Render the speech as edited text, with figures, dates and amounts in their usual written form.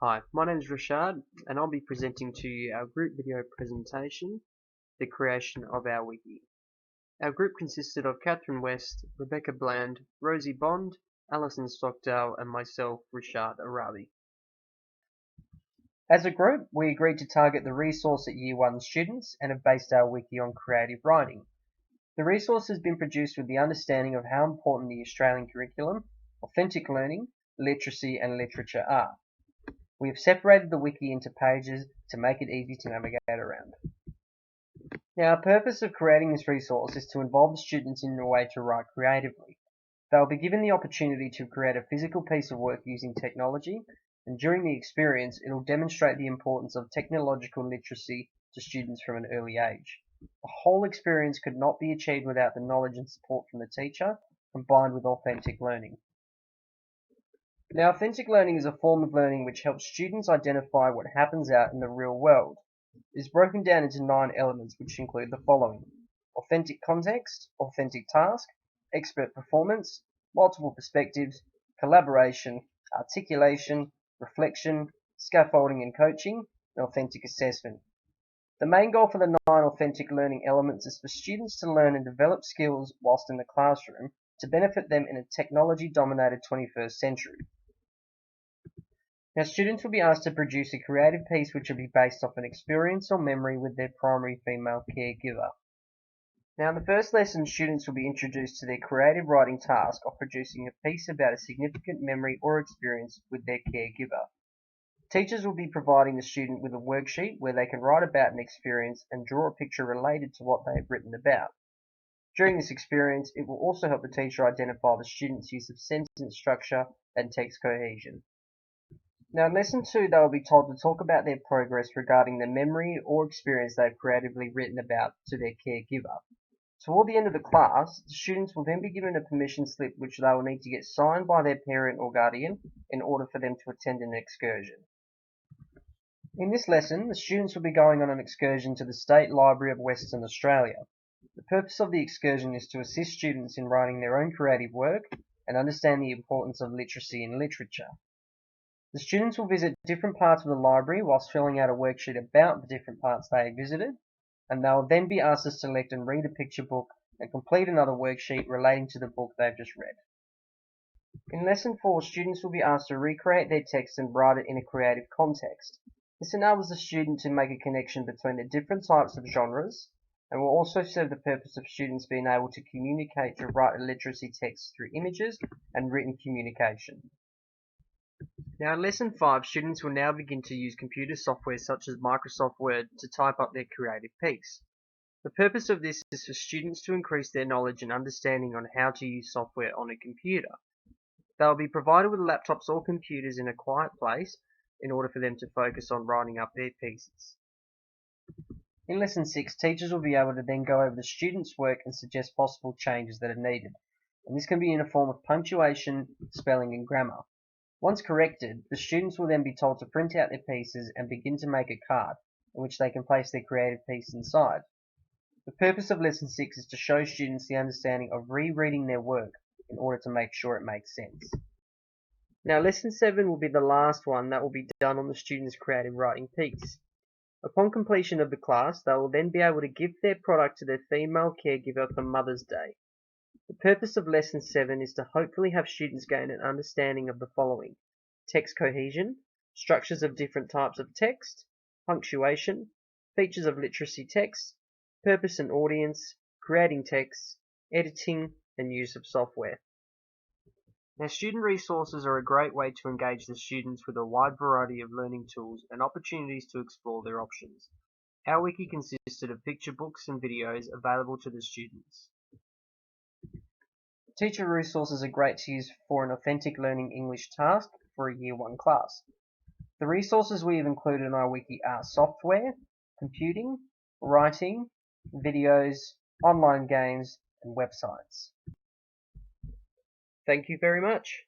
Hi, my name is Rashad and I'll be presenting to you our group video presentation, The Creation of Our Wiki. Our group consisted of Catherine West, Rebecca Bland, Rosie Bond, Alison Stockdale and myself, Rashad Arabi. As a group, we agreed to target the resource at Year 1 students and have based our wiki on creative writing. The resource has been produced with the understanding of how important the Australian curriculum, authentic learning, literacy and literature are. We have separated the wiki into pages to make it easy to navigate around. Now, our purpose of creating this resource is to involve the students in a way to write creatively. They will be given the opportunity to create a physical piece of work using technology, and during the experience it will demonstrate the importance of technological literacy to students from an early age. The whole experience could not be achieved without the knowledge and support from the teacher, combined with authentic learning. Now, authentic learning is a form of learning which helps students identify what happens out in the real world. It is broken down into 9 elements which include the following: authentic context, authentic task, expert performance, multiple perspectives, collaboration, articulation, reflection, scaffolding and coaching, and authentic assessment. The main goal for the 9 authentic learning elements is for students to learn and develop skills whilst in the classroom to benefit them in a technology-dominated 21st century. Now, students will be asked to produce a creative piece which will be based off an experience or memory with their primary female caregiver. Now, in the first lesson, students will be introduced to their creative writing task of producing a piece about a significant memory or experience with their caregiver. Teachers will be providing the student with a worksheet where they can write about an experience and draw a picture related to what they have written about. During this experience, it will also help the teacher identify the student's use of sentence structure and text cohesion. Now, in Lesson 2, they will be told to talk about their progress regarding the memory or experience they have creatively written about to their caregiver. Toward the end of the class, the students will then be given a permission slip which they will need to get signed by their parent or guardian in order for them to attend an excursion. In this lesson, the students will be going on an excursion to the State Library of Western Australia. The purpose of the excursion is to assist students in writing their own creative work and understand the importance of literacy and literature. The students will visit different parts of the library whilst filling out a worksheet about the different parts they have visited, and they will then be asked to select and read a picture book and complete another worksheet relating to the book they've just read. In Lesson 4, students will be asked to recreate their text and write it in a creative context. This enables the student to make a connection between the different types of genres, and will also serve the purpose of students being able to communicate to write a literacy text through images and written communication. Now, in Lesson 5, students will now begin to use computer software such as Microsoft Word to type up their creative piece. The purpose of this is for students to increase their knowledge and understanding on how to use software on a computer. They will be provided with laptops or computers in a quiet place in order for them to focus on writing up their pieces. In Lesson 6, teachers will be able to then go over the students' work and suggest possible changes that are needed, and this can be in a form of punctuation, spelling and grammar. Once corrected, the students will then be told to print out their pieces and begin to make a card, in which they can place their creative piece inside. The purpose of Lesson 6 is to show students the understanding of rereading their work in order to make sure it makes sense. Now, Lesson 7 will be the last one that will be done on the students' creative writing piece. Upon completion of the class, they will then be able to give their product to their female caregiver for Mother's Day. The purpose of Lesson 7 is to hopefully have students gain an understanding of the following: text cohesion, structures of different types of text, punctuation, features of literacy text, purpose and audience, creating text, editing, and use of software. Now, student resources are a great way to engage the students with a wide variety of learning tools and opportunities to explore their options. Our wiki consisted of picture books and videos available to the students. Teacher resources are great to use for an authentic learning English task for a Year 1 class. The resources we have included in our wiki are software, computing, writing, videos, online games, and websites. Thank you very much.